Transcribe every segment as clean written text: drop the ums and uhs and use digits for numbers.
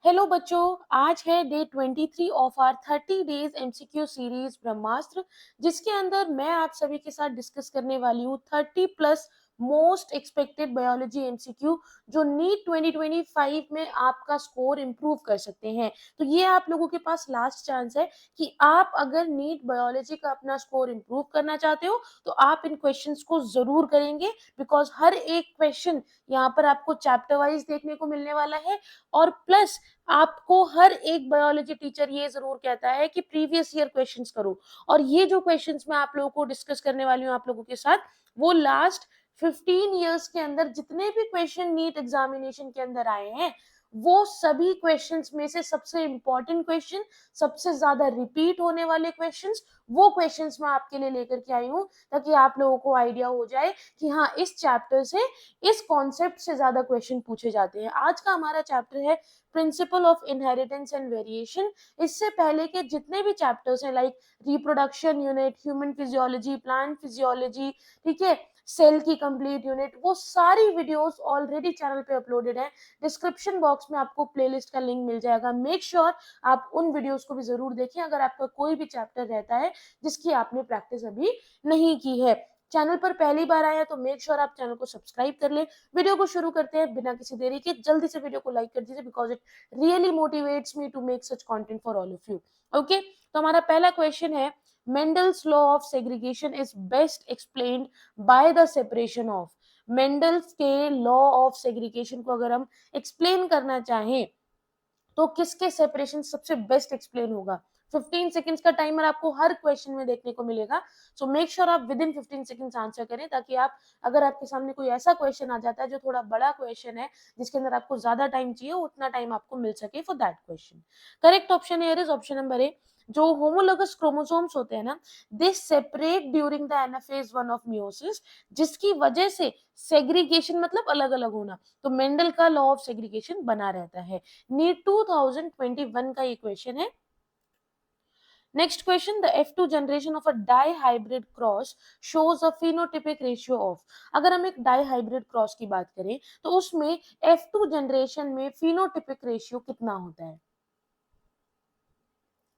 Hello बच्चों, आज है day 23 of our 30 days MCQ series Brahmastra, जिसके अंदर मैं आप सभी के साथ डिस्कस करने वाली हूँ 30 plus most expected biology MCQ जो नीट 2025 में आपका स्कोर इंप्रूव कर सकते हैं। तो ये आप लोगों के पास लास्ट चांस है कि आप अगर नीट बायोलॉजी का अपना स्कोर इंप्रूव करना चाहते हो तो आप इन क्वेश्चंस को जरूर करेंगे, बिकॉज हर एक क्वेश्चन यहाँ पर आपको चैप्टर वाइज देखने को मिलने वाला है। और प्लस आपको हर एक बायोलॉजी टीचर ये जरूर कहता है कि प्रीवियस ईयर क्वेश्चंस करो, और ये जो क्वेश्चंस मैं आप लोगों को डिस्कस करने वाली हूँ आप लोगों के साथ, वो लास्ट 15 इयर्स के अंदर जितने भी क्वेश्चन नीट एग्जामिनेशन के अंदर आए हैं वो सभी क्वेश्चंस में से सबसे इंपॉर्टेंट क्वेश्चन, सबसे ज्यादा रिपीट होने वाले क्वेश्चंस, वो क्वेश्चंस मैं आपके लिए लेकर के आई हूँ ताकि आप लोगों को आइडिया हो जाए कि हाँ, इस चैप्टर से, इस कॉन्सेप्ट से ज्यादा क्वेश्चन पूछे जाते हैं। आज का हमारा चैप्टर है principle of inheritance and variation. इससे पहले के जितने भी चैप्टर्स हैं like reproduction unit, human physiology, plant physiology, ठीक है, सेल की कंप्लीट यूनिट, वो सारी वीडियोस ऑलरेडी चैनल पे अपलोडेड है। डिस्क्रिप्शन बॉक्स में आपको प्लेलिस्ट का लिंक मिल जाएगा। मेक श्योर आप उन वीडियोस को भी जरूर देखें अगर आपका कोई भी चैप्टर रहता है जिसकी आपने प्रैक्टिस अभी नहीं की है। चैनल पर पहली बार आए हैं तो मेक श्योर आप चैनल को सब्सक्राइब कर ले। वीडियो को शुरू करते हैं बिना किसी देरी के। जल्दी से वीडियो को लाइक कर दीजिए because it really motivates me to make such content for all of you. Okay, तो हमारा पहला क्वेश्चन है, Mendel's law of segregation is best explained by the separation of. Mendel's के लॉ ऑफ सेग्रीगेशन को अगर हम एक्सप्लेन करना चाहें तो किसके सेपरेशन सबसे बेस्ट एक्सप्लेन होगा। 15 सेकंड्स का टाइमर आपको हर क्वेश्चन में देखने को मिलेगा। सो मेक श्योर आप विद इन 15 सेकंड्स आंसर करें ताकि आप, अगर आपके सामने कोई ऐसा क्वेश्चन आ जाता है जो थोड़ा बड़ा क्वेश्चन है जिसके अंदर आपको ज्यादा टाइम चाहिए, उतना टाइम आपको मिल सके for that question. Correct option here is option number A. जो होमोलोगस क्रोमोसोम्स होते हैं ना, they separate during the anaphase 1 of meiosis, जिसकी वजह से सेग्रीगेशन मतलब अलग अलग होना, तो मेंडल का लॉ ऑफ सेग्रीगेशन बना रहता है। नीट 2021 का ये क्वेश्चन है। Next question, the F2 generation of a dihybrid cross shows a phenotypic ratio of. अगर हम एक डाई हाइब्रिड क्रॉस की बात करें तो उसमें F2 जनरेशन में phenotypic रेशियो कितना होता है?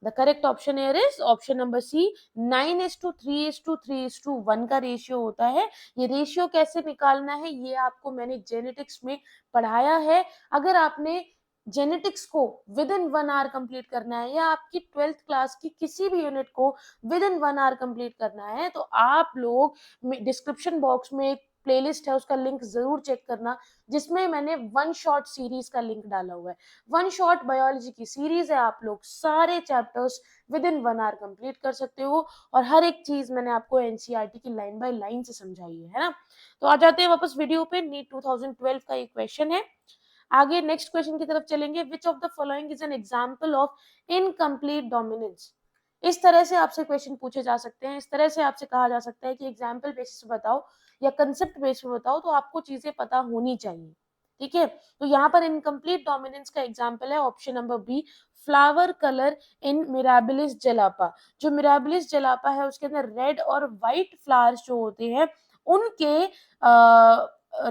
The correct option here is option number C, 9:3:3:1 का रेशियो होता है। ये रेशियो कैसे निकालना है ये आपको मैंने जेनेटिक्स में पढ़ाया है। अगर आपने जेनेटिक्स को विद इन 1 आवर कंप्लीट करना है या आपकी 12th क्लास की किसी भी यूनिट को विद इन 1 आवर कंप्लीट करना है तो आप लोग डिस्क्रिप्शन बॉक्स में एक प्लेलिस्ट है, उसका लिंक जरूर चेक करना, जिसमें मैंने वन शॉट सीरीज का लिंक डाला हुआ है। वन शॉट बायोलॉजी की सीरीज है, आप लोग सारे chapters within 1 hour complete कर सकते हो और हर एक चीज मैंने आपको एनसीईआरटी की लाइन बाय लाइन से समझाई है ना। तो आ जाते हैं वापस वीडियो पे। नीट 2012 का एक क्वेश्चन है। आगे नेक्स्ट क्वेश्चन की तरफ चलेंगे। विच of the following is an example of incomplete dominance. इस तरह से आपसे क्वेश्चन पूछे जा सकते हैं, इस तरह से आपसे कहा जा सकता है कि एग्जाम्पल बेसिस बताओ या कंसेप्ट बेस पे बताओ, तो आपको चीजें पता होनी चाहिए। ठीक है, तो यहाँ पर इनकम्प्लीट डोमिनेंस का एग्जाम्पल है option number B, flower colour in Mirabilis jalapa. जो मिराबिलिस जलापा है उसके अंदर रेड और व्हाइट फ्लावर्स जो होते हैं उनके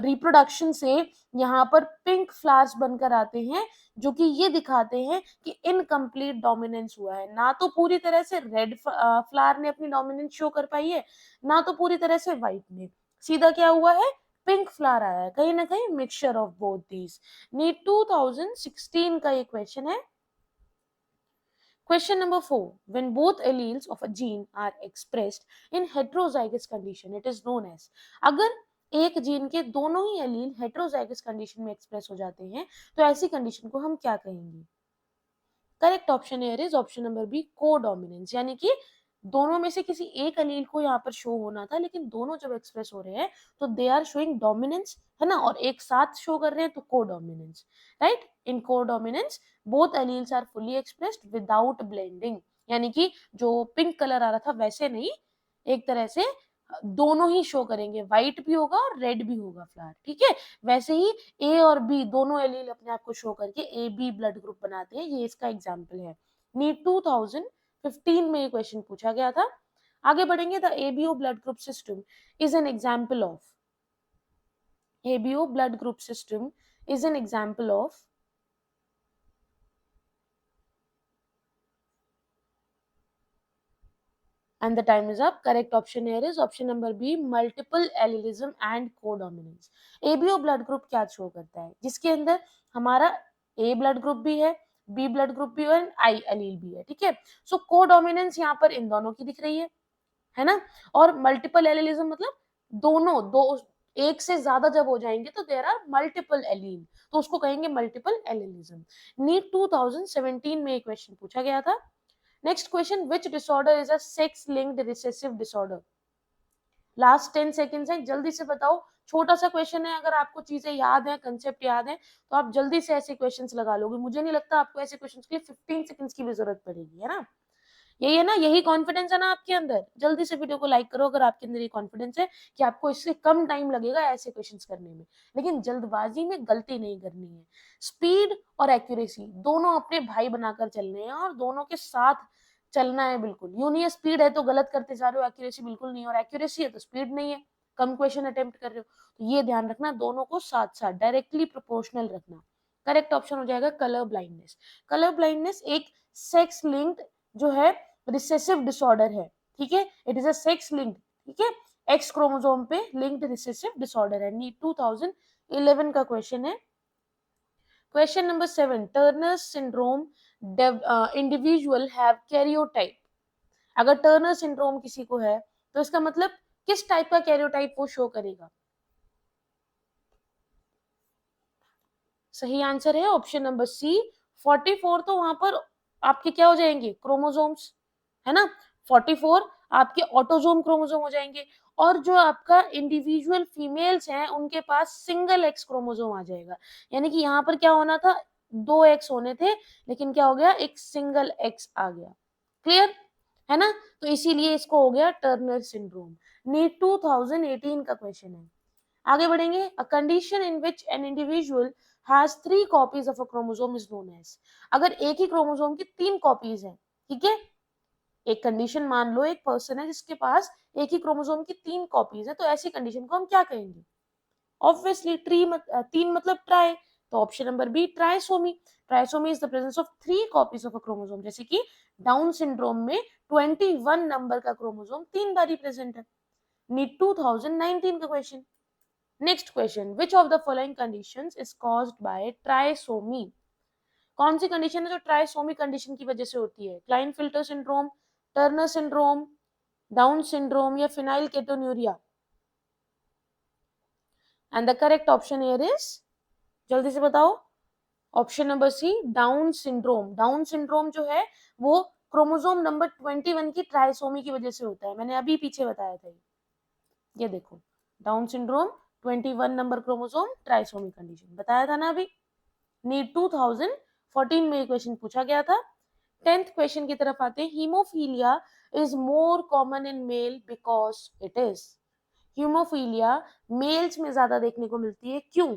रिप्रोडक्शन से यहाँ पर पिंक फ्लावर्स बनकर आते हैं, जो कि ये दिखाते हैं कि इनकम्प्लीट डोमिनेंस हुआ है। ना तो पूरी तरह से रेड फ्लावर ने अपनी डोमिनेंस शो कर पाई है, ना तो पूरी तरह से व्हाइट ने, सीधा क्या हुआ है, पिंक फ्लावर आया है। कहीं ना कहीं mixture of both these. NEET 2016 का ये क्वेश्चन है। Question number 4. When both alleles of a gene are expressed in heterozygous condition, it is known as। अगर एक जीन के दोनों ही एलील हेट्रोजाइगस कंडीशन में एक्सप्रेस हो जाते हैं तो ऐसी कंडीशन को हम क्या कहेंगे? Correct option here is option number B, codominance. यानी कि दोनों में से किसी एक अलील को यहाँ पर शो होना था लेकिन दोनों जब एक्सप्रेस हो रहे हैं तो दे आर शोइंग डोमिनेंस, है ना, और एक साथ शो कर रहे हैं तो codominance. Right, in codominance both alleles are fully expressed without blending. यानी कि जो पिंक कलर आ रहा था वैसे नहीं, एक तरह से दोनों ही शो करेंगे, व्हाइट भी होगा और रेड भी होगा फ्लावर। ठीक है, वैसे ही ए और बी दोनों एलील अपने आप को शो करके ए बी ब्लड ग्रुप बनाते हैं। ये इसका एग्जाम्पल है। नीट 2015 में ये क्वेश्चन पूछा गया था। आगे बढ़ेंगे। The ABO blood group system is an example of. ABO blood group system is an example of And the time is up. Correct option here is option number B, multiple allelism and codominance. ABO blood group क्या show करता है, जिसके अंदर हमारा A blood group भी है, B blood group भी है, I एलील भी है, ठीक है। सो कोडोमिनेंस यहाँ पर इन दोनों की दिख रही है ना। और मल्टीपल एलिलिज्म मतलब दोनों दो एक से ज्यादा जब हो जाएंगे तो देयर आर मल्टीपल एलील, तो उसको कहेंगे मल्टीपल एलिलिज्म। नीट 2017 में एक क्वेश्चन पूछा गया था। Next question, which disorder is a sex linked recessive disorder. Last 10 seconds है, जल्दी से बताओ। छोटा सा क्वेश्चन है, अगर आपको चीजें याद है, कंसेप्ट याद है, तो आप जल्दी से ऐसे क्वेश्चंस लगा लोगे। मुझे नहीं लगता आपको ऐसे क्वेश्चंस के लिए 15 सेकंड्स की भी जरूरत पड़ेगी, है ना। यही है ना, यही कॉन्फिडेंस है ना आपके अंदर। जल्दी से वीडियो को लाइक करो अगर आपके अंदर ये कॉन्फिडेंस है कि आपको इससे कम टाइम लगेगा ऐसे क्वेश्चंस करने में। लेकिन जल्दबाजी में गलती नहीं करनी है। स्पीड और एक्यूरेसी दोनों अपने भाई बनाकर चलने हैं और दोनों के साथ चलना है बिल्कुल। यूं नहीं है स्पीड है तो गलत करते जा रहे हो, एक्यूरेसी बिल्कुल नहीं, और एक्यूरेसी है तो स्पीड नहीं है, कम क्वेश्चन अटेम्प्ट कर रहे हो। तो ये ध्यान रखना, दोनों को साथ साथ डायरेक्टली प्रोपोर्शनल रखना। करेक्ट ऑप्शन हो जाएगा कलर ब्लाइंडनेस। कलर ब्लाइंडनेस एक सेक्स लिंक्ड जो है रिसेसिव डिसऑर्डर है, ठीक है। It is a sex linked, ठीक है, एक्स क्रोमोसोम पे लिंक्ड रिसेसिव डिसऑर्डर है। नीट 2011 का क्वेश्चन है। Question number 7, Turner syndrome individual have karyotype. अगर टर्नर सिंड्रोम किसी को है तो इसका मतलब किस टाइप का कैरियोटाइप वो शो करेगा। सही आंसर है ऑप्शन नंबर सी 44। तो वहां पर आपके क्या हो जाएंगे, क्रोमोसोम्स, है ना। 44 आपके ऑटोजोम क्रोमोसोम हो जाएंगे। और जो आपका इंडिविजुअल फीमेल्स हैं उनके पास सिंगल एक्स क्रोमोसोम आ जाएगा। यानी कि यहाँ पर क्या होना था, 2 एक्स होने थे, लेकिन क्या हो गया, एक सिंगल एक्स आ गया। क्लियर है ना। तो इसीलिए इसको हो गया टर्नर सिंड्रोम। नीट 2018 का क्वेश्चन है। आगे बढ़ेंगे। A condition in which an individual has 3 copies of a chromosome is known as. अगर एक ही क्रोमोसोम की 3 कॉपीज हैं, ठीक है। एक कंडीशन मान लो, एक पर्सन है जिसके पास एक ही क्रोमोसोम की 3 कॉपीज है, तो ऐसी कंडीशन को हम क्या कहेंगे। ऑब्वियसली 3 मतलब ट्राई, तो option number B trisomy. Trisomy is the presence of 3 copies of a chromosome, जैसे कि डाउन सिंड्रोम में 21 नंबर का क्रोमोसोम 3 बार ही प्रेजेंट है। नीट 2019 का question. Next question, which of the following conditions is caused by trisomy. कौन सी कंडीशन है जो ट्राइसोमी कंडीशन की वजह से होती है। Klinefelter syndrome, Turner syndrome, Down syndrome या phenylketonuria. And the correct option here is, जल्दी से बताओ, option number C Down syndrome. Down syndrome जो है वो क्रोमोसोम नंबर 21 की ट्राइसोमी की वजह से होता है। मैंने अभी पीछे बताया था, ये देखो, down syndrome 21 number chromosome trisomy condition बताया था ना अभी। नीट 2014 में क्वेश्चन पूछा गया था। 10th क्वेश्चन की तरफ आते हैं। Haemophilia is more common in male because it is. Haemophilia males में ज्यादा देखने को मिलती है, क्यों।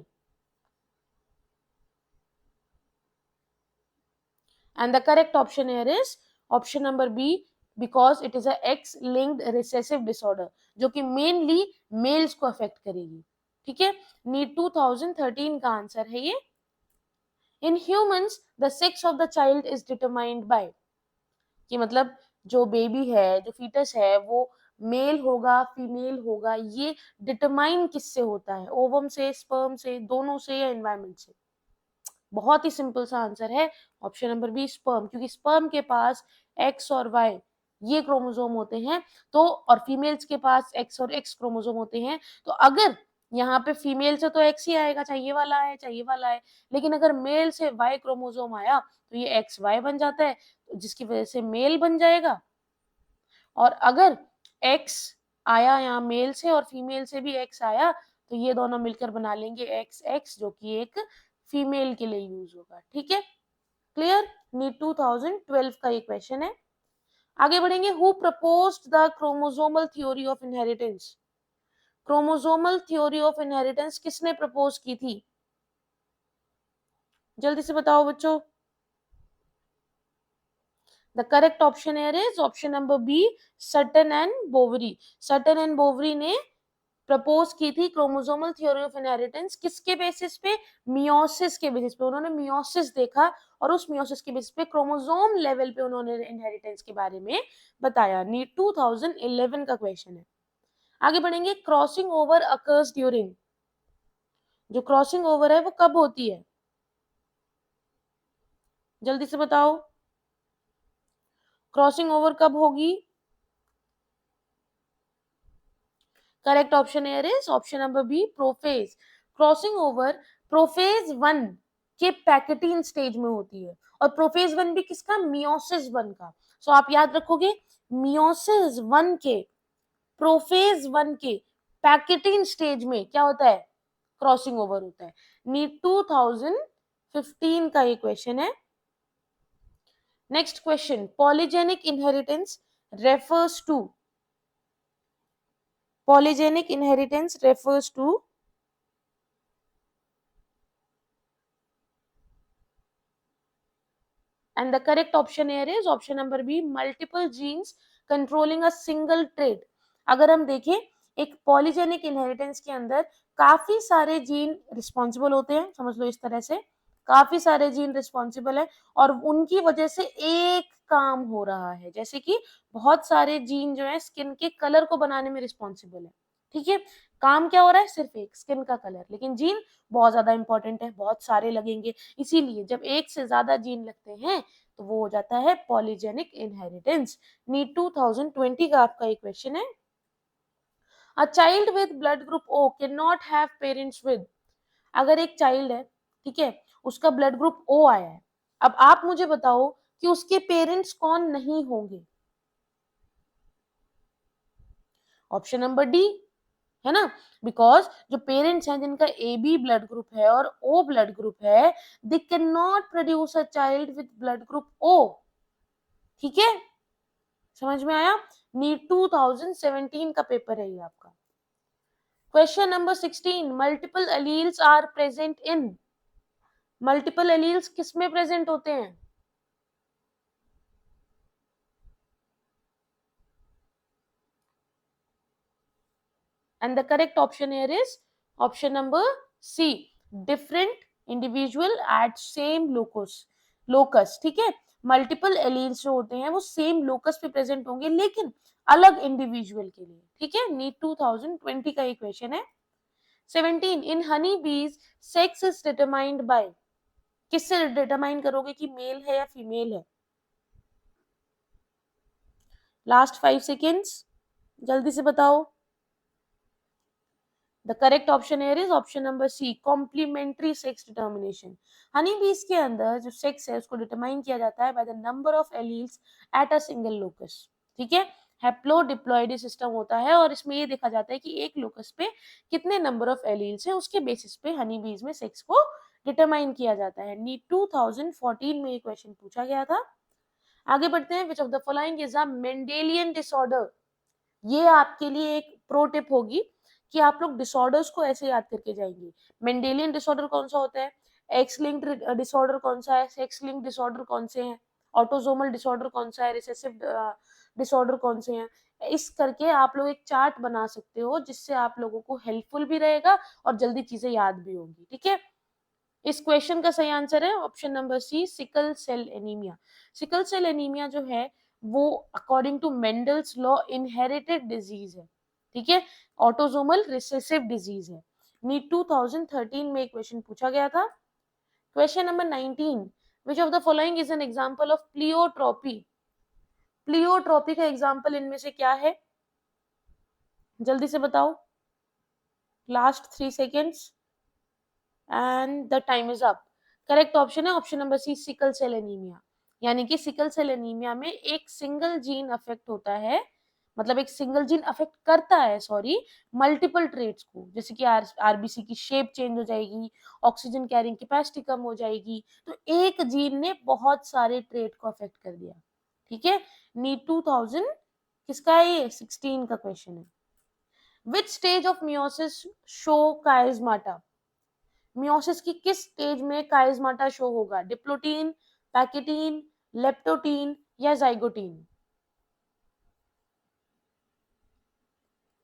And the correct option here is option number B, because it is a X linked recessive disorder, जो कि मेनली मेल्स को अफेक्ट करेगी, ठीक है। नीट 2013 का आंसर है ये। In humans the sex of the child is determined by, कि मतलब जो बेबी है, जो फीटस है, वो मेल होगा फीमेल होगा, ये डिटरमाइन किससे होता है, ओवम से, स्पर्म से, दोनों से, या एनवायरमेंट से। बहुत ही सिंपल सा आंसर है ऑप्शन नंबर बी स्पर्म, क्योंकि स्पर्म के पास एक्स और वाई ये क्रोमोसोम होते हैं, तो और फीमेल्स के पास एक्स और एक्स क्रोमोसोम होते हैं। तो अगर यहाँ पे फीमेल से तो एक्स ही आएगा, चाहिए वाला है, चाहिए वाला है, लेकिन अगर मेल से वाई क्रोमोसोम आया तो ये एक्स वाई बन जाता है, जिसकी वजह से मेल बन जाएगा। और अगर एक्स आया यहाँ मेल से और फीमेल से भी एक्स आया, तो ये दोनों मिलकर बना लेंगे एक्स एक्स, जो कि एक फीमेल के लिए यूज होगा, ठीक है। क्लियर। नीट 2012 का ये क्वेश्चन है। आगे बढ़ेंगे। Who proposed the chromosomal theory of inheritance. Chromosomal theory of inheritance किसने प्रपोज की थी, जल्दी से बताओ बच्चों। The correct option here is option number B, Sutton and Boveri. Sutton and Boveri ने प्रपोज की थी क्रोमोसोमल थ्योरी ऑफ इनहेरिटेंस, किसके बेसिस पे? मियोसिस के बेसिस पे। उन्होंने मियोसिस देखा और उस मियोसिस के बेसिस पे क्रोमोसोम लेवल पे उन्होंने इनहेरिटेंस के बारे में बताया। नीट 2011 का क्वेश्चन है। आगे बढ़ेंगे। क्रॉसिंग ओवर अकर्स ड्यूरिंग, जो क्रॉसिंग ओवर है वो कब होती है? जल्दी से बताओ, क्रॉसिंग ओवर कब होगी? Correct option here is option number B, prophase. Crossing over prophase 1 के पैकेटीन स्टेज में होती है, और प्रोफेज 1 भी किसका? मियोसिस 1 का। सो आप याद रखोगे, मियोसिस 1 के, प्रोफेज 1 के पैकेटीन स्टेज में क्या होता है? क्रॉसिंग ओवर होता है। नीट 2015 का ये क्वेश्चन है। Next question, polygenic inheritance refers to, polygenic inheritance refers to, and the correct option here is option number B, multiple genes controlling a single trait। अगर हम देखें, एक पॉलीजेनिक इनहेरिटेंस के अंदर काफी सारे जीन रिस्पॉन्सिबल होते हैं, समझ लो इस तरह से, काफी सारे जीन रिस्पॉन्सिबल है और उनकी वजह से एक काम हो रहा है। जैसे कि बहुत सारे जीन जो है स्किन के कलर को बनाने में रिस्पॉन्सिबल है, ठीक है। काम क्या हो रहा है? सिर्फ एक, स्किन का कलर, लेकिन जीन बहुत ज्यादा इंपॉर्टेंट है, बहुत सारे लगेंगे। इसीलिए जब एक से ज्यादा जीन लगते हैं तो वो हो जाता है पॉलीजेनिक इनहेरिटेंस। नीट 2020 का आपका एक क्वेश्चन है। A child with blood group O can not have parents with, अगर एक चाइल्ड है, ठीक है, उसका ब्लड ग्रुप ओ आया है, अब आप मुझे बताओ कि उसके पेरेंट्स कौन नहीं होंगे? ऑप्शन नंबर डी, है ना, बिकॉज जो पेरेंट्स हैं जिनका ए बी ब्लड ग्रुप है और ओ ब्लड ग्रुप है, they can not produce a child with blood group O, ठीक है, समझ में आया? नीट 2017 का पेपर है ये आपका। Question number 16, multiple alleles are present in, multiple alleles किस में प्रेजेंट होते हैं? And the correct option here is option number C, different individual at same locus, ठीक है। मल्टीपल एलील्स जो होते हैं वो सेम लोकस पे प्रेजेंट होंगे लेकिन अलग इंडिविजुअल के लिए, ठीक है। नीट 2020 का ये क्वेश्चन है। 17, इन हनी बीज सेक्स इज डिटरमाइंड बाय, किससे डिटरमाइन करोगे कि मेल है या फीमेल है? लास्ट 5 सेकेंड्स, जल्दी से बताओ। The correct option here is option number C, complementary sex determination। Honey बीज के अंदर जो सेक्स है उसको डिटरमाइन किया जाता है by the number of alleles at a single locus, ठीक है। हैप्लोडिप्लॉइडी सिस्टम होता है और इसमें ये देखा जाता है कि एक लोकस पे कितने नंबर ऑफ एलील्स है, उसके बेसिस पे हनी बीज में सेक्स को डिटरमाइन किया जाता है। नीट 2014 में ये क्वेश्चन पूछा गया था। आगे बढ़ते हैं। विच of the following is a Mendelian disorder, ये आपके लिए एक प्रो टिप होगी कि आप लोग डिसऑर्डर्स को ऐसे याद करके जाएंगे। मेंडेलियन डिसऑर्डर कौन सा होता है, एक्स लिंक्ड डिसऑर्डर कौन सा है, सेक्स लिंक्ड डिसऑर्डर कौन से हैं, ऑटोसोमल डिसऑर्डर कौन सा है, रिसेसिव डिसऑर्डर कौन से हैं। इस करके आप लोग एक चार्ट बना सकते हो जिससे आप लोगों को हेल्पफुल भी रहेगा और जल्दी चीजें याद भी होंगी, ठीक है। इस क्वेश्चन का सही आंसर है option number C, sickle cell anaemia. Sickle cell anaemia जो है वो according to Mendel's law inherited disease है, ठीक है, ऑटोसोमल रिसेसिव डिजीज है। नीट 2013 में एक क्वेश्चन पूछा गया था। Question number 19, which of the following is an example of pleiotropy, pleiotropy का एग्जांपल इनमें से क्या है? जल्दी से बताओ, last 3 seconds and the time is up. Correct option है option number C, sickle cell anaemia. यानी कि सिकल सेल एनीमिया में एक सिंगल जीन अफेक्ट होता है, मतलब एक सिंगल जीन अफेक्ट करता है, सॉरी, मल्टीपल ट्रेट्स को, जैसे कि आरबीसी की शेप चेंज हो जाएगी, ऑक्सीजन कैरिंग कैपेसिटी कम हो जाएगी, तो एक जीन ने बहुत सारे ट्रेट को अफेक्ट कर दिया, ठीक है। नीट 2000 किसका है ये? 16 का क्वेश्चन है। Which stage of meiosis show chiasmata, meiosis की किस स्टेज में काइजमाटा शो होगा? डिप्लोटीन, पैकेटीन, लेप्टोटीन या zygotene?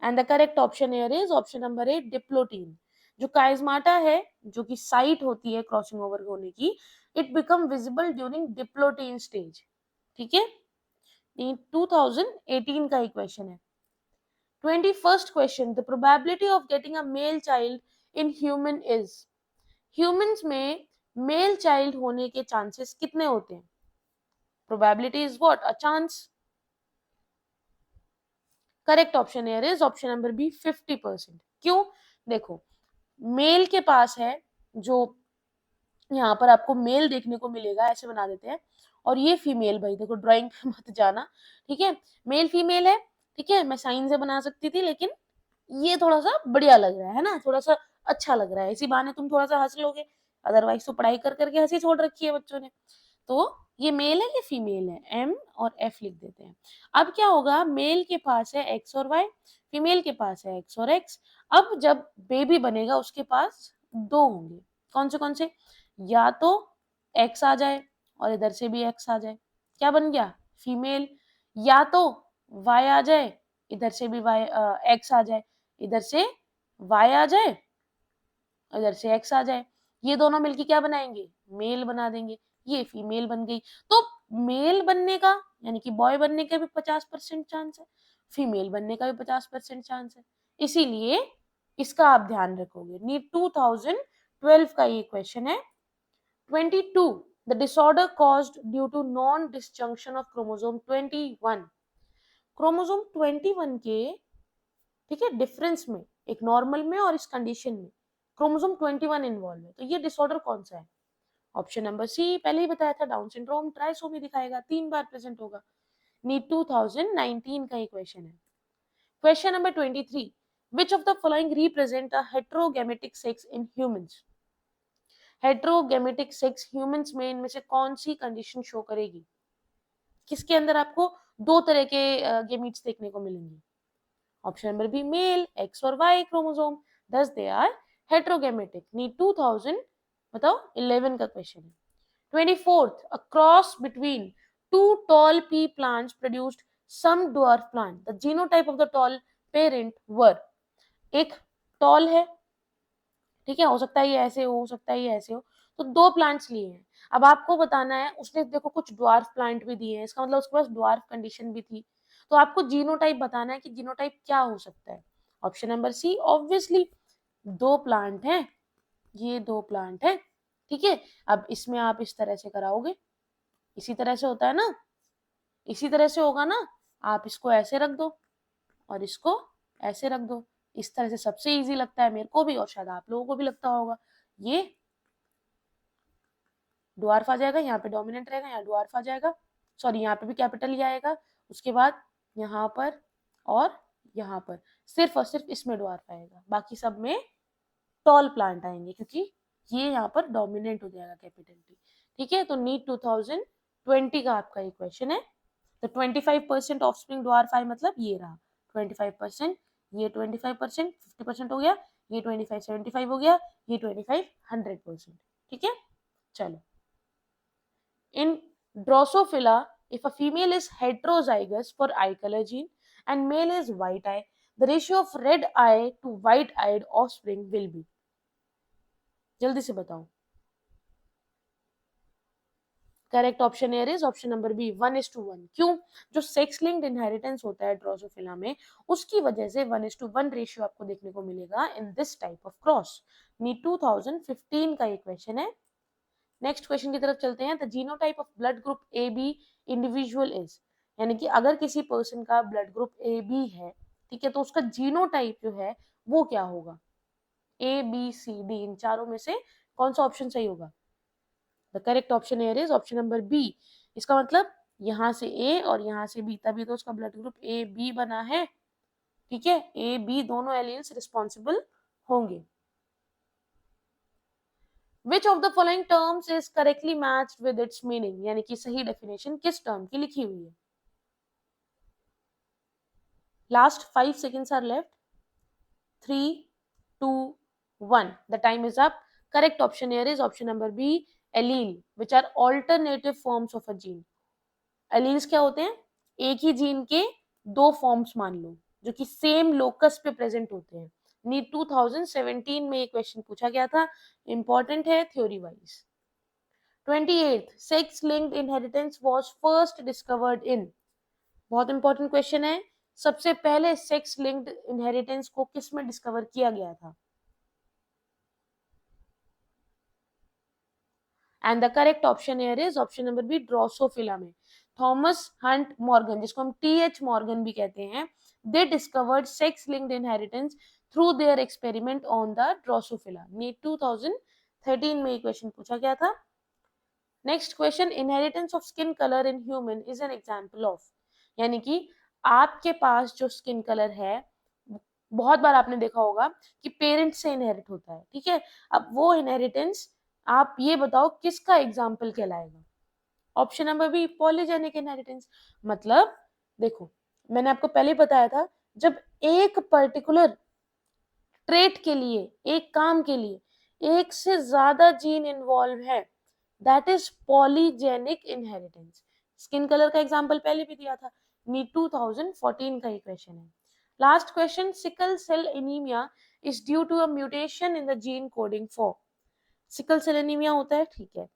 And the correct option here is option number A, diplotene. जो काइजमाटा है, जो कि साइट होती है क्रॉसिंग ओवर होने की, it become visible during diplotene stage. ठीक है, 2018 का ही क्वेश्चन है। 21st question, the probability of getting a male child in human is. Humans में मेल चाइल्ड होने के चांसेस कितने होते हैं? Probability is what? A chance. Correct option here is option number B, 50%। क्यों? देखो, मेल के पास है, जो यहाँ पर आपको मेल देखने को मिलेगा, ऐसे बना देते हैं, और ये फीमेल, भाई देखो ड्राइंग पे मत जाना, ठीक है, मेल फीमेल है, ठीक है, मैं साइन से बना सकती थी, लेकिन ये थोड़ा सा बढ़िया लग रहा है ना, थोड़ा सा अच्छा लग रहा है, इसी बहाने तुम थोड़ा सा हंस लोगे, अदरवाइज तो पढ़ाई कर करके हंसी छोड़ रखी है बच्चों ने। तो ये मेल है, ये फीमेल है, एम और एफ लिख देते हैं। अब क्या होगा, मेल के पास है एक्स और वाई, फीमेल के पास है एक्स और एक्स। अब जब बेबी बनेगा उसके पास दो होंगे, कौन से? या तो एक्स आ जाए और इधर से भी एक्स आ जाए, क्या बन गया? फीमेल। या तो वाई आ जाए, इधर से भी वाई, एक्स आ जाए, इधर से वाई आ जाए, इधर से एक्स आ जाए, ये दोनों मिलके क्या बनाएंगे? मेल बना देंगे। ये फीमेल बन गई। तो मेल बनने का, यानी कि बॉय बनने का भी 50% चांस है, फीमेल बनने का भी 50% चांस है। इसीलिए इसका आप ध्यान रखोगे। नीट 2012 का ये क्वेश्चन है। 22, the disorder caused due to non disjunction of chromosome 21। Chromosome 21 के, ठीक है, डिफरेंस में, एक नॉर्मल में और इस कंडीशन में क्रोमोसोम 21 इन्वॉल्व है, तो ये डिसऑर्डर कौन सा है? ऑप्शन नंबर सी, पहले ही बताया था, डाउन सिंड्रोम। ट्राइसोमी दिखाएगा, 3 बार प्रेजेंट होगा। नीट 2019 का ही क्वेश्चन है। Question number 23, which of the following represent a heterogametic sex in humans? Heterogametic sex humans में इनमें से कौन सी कंडीशन शो करेगी? किसके अंदर आपको दो तरह के गेमीट्स देखने को मिलेंगे? Option number B, male, X और वाई क्रोमोसोम, दस दे आर हेट्रोगेमेटिक। नीट 2000 बताओ 11 का क्वेश्चन है। 24th, a cross between two tall pea plants produced some dwarf plant. The genotype of the tall parent were, एक tall है, ठीक है, हो सकता है ये ऐसे हो सकता है ये ऐसे हो, तो दो प्लांट्स लिए हैं। अब आपको बताना है, उसने देखो कुछ ड्वार्फ प्लांट भी दिए हैं, इसका मतलब उसके पास ड्वार्फ कंडीशन भी थी, तो आपको जीनोटाइप बताना है कि जीनोटाइप क्या हो सकता है। ऑप्शन नंबर सी, ऑब्वियसली दो प्लांट हैं, ये दो प्लांट है, ठीक है। अब इसमें आप इस तरह से कराओगे, इसी तरह से होता है ना, इसी तरह से होगा ना, आप इसको ऐसे रख दो और इसको ऐसे रख दो, इस तरह से सबसे इजी लगता है मेरे को भी, और शायद आप लोगों को भी लगता होगा। ये ड्वार्फ आ जाएगा, यहाँ पे डोमिनेंट रहेगा, यहाँ ड्वार्फ आ जाएगा, सॉरी यहाँ पे भी कैपिटल ही आएगा, उसके बाद यहाँ पर और यहाँ पर सिर्फ और सिर्फ इसमें ड्वार्फ आएगा, बाकी सब में टॉल प्लांट आएंगे, क्योंकि ये यहाँ पर डोमिनेंट हो जाएगा कैपिटल टी। ठीक है, तो नीट 2020 का आपका ये क्वेश्चन है। तो 25% ऑफ स्प्रिंग ड्वार्फ आए, मतलब ये रहा 25%, ये 25%, 50% हो गया, ये 25 75 हो गया, ये 25 100%। ठीक है, चलो। In Drosophila, if a female is heterozygous for eye gene and male is white eye, the ratio of red eye to white eyed offspring will be, जल्दी से बताओ। Correct option here is option number B, 1:1। क्यों? जो sex linked inheritance होता है Drosophila में, उसकी वजह से 1:1 रेशियो आपको देखने को मिलेगा in this type of cross. NEET 2015 का ये क्वेश्चन है। नेक्स्ट क्वेश्चन की तरफ चलते हैं। The genotype of blood group A B individual is, यानी कि अगर किसी पर्सन का ब्लड ग्रुप ए बी है, ठीक है, तो उसका जीनोटाइप जो है वो क्या होगा? ए बी सी डी, इन चारों में से कौन सा ऑप्शन सही होगा? The correct option here is option number B. इसका मतलब यहाँ से ए और यहाँ से बी, तभी तो उसका ब्लड ग्रुप ए बी बना है। ठीक है, ए बी दोनों एलील्स रिस्पॉन्सिबल होंगे। Which of the following terms is correctly matched with its meaning, यानी कि सही डेफिनेशन किस टर्म की लिखी हुई है? Last 5 seconds are left. 3, 2, 1. The time is up. Correct option here is option number B, allele, which are alternative forms of a gene. Alleles क्या होते हैं? एक ही जीन के दो फॉर्म्स मान लो, जो कि सेम लोकस पे प्रेजेंट होते हैं। नीट 2017 में ये क्वेश्चन पूछा गया था, इंपॉर्टेंट है theory wise. 28 sex linked inheritance was first discovered in, बहुत इंपॉर्टेंट क्वेश्चन है, सबसे पहले सेक्स लिंक्ड इनहेरिटेंस को किस में डिस्कवर किया गया था? And the correct option here is option number B, Drosophila में। थॉमस हंट मॉर्गन, जिसको हम टीएच मॉर्गन भी कहते हैं, they discovered sex linked inheritance through their experiment on the Drosophila. NEET 2013 में ये क्वेश्चन पूछा गया था। Next question, inheritance of skin colour in human is an example of, यानी कि आपके पास जो स्किन कलर है, बहुत बार आपने देखा होगा कि पेरेंट्स से इनहेरिट होता है, ठीक है। अब वो इनहेरिटेंस आप ये बताओ किसका एग्जाम्पल कहलाएगा? Option number B, polygenic inheritance. मतलब देखो, मैंने आपको पहले बताया था, जब एक पर्टिकुलर ट्रेट के लिए, एक काम के लिए एक से ज्यादा जीन इन्वॉल्व है, that is polygenic inheritance. Skin colour का एग्जांपल पहले भी दिया था, नीट 2014 का ये क्वेश्चन है। Last question, sickle cell anaemia is due to a mutation in the gene coding for. Sickle cell anaemia होता है, ठीक है,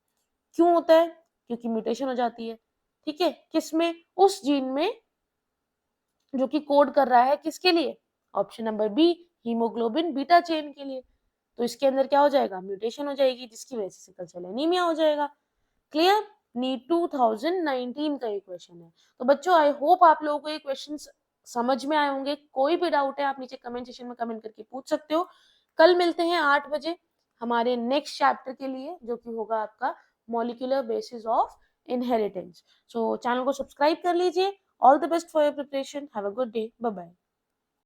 क्यों होता है? क्योंकि म्यूटेशन हो जाती है, ठीक है, किसमें? उस जीन में जो कि कोड कर रहा है किसके लिए? Option number B, haemoglobin beta chain के लिए। तो इसके अंदर क्या हो जाएगा? म्यूटेशन हो जाएगी, जिसकी वजह से सिकल सेल एनीमिया हो जाएगा। क्लियर? नीट 2019 का ये क्वेश्चन है। तो बच्चों, आई होप आप लोगों को ये क्वेश्चन समझ में आए होंगे। कोई भी डाउट है आप नीचे कमेंट सेक्शन में कमेंट करके पूछ सकते हो। कल मिलते हैं 8 बजे हमारे नेक्स्ट चैप्टर के लिए, जो कि होगा आपका molecular basis of inheritance. So channel को सब्सक्राइब कर लीजिए। All the best for your preparation. Have a good day. Bye bye.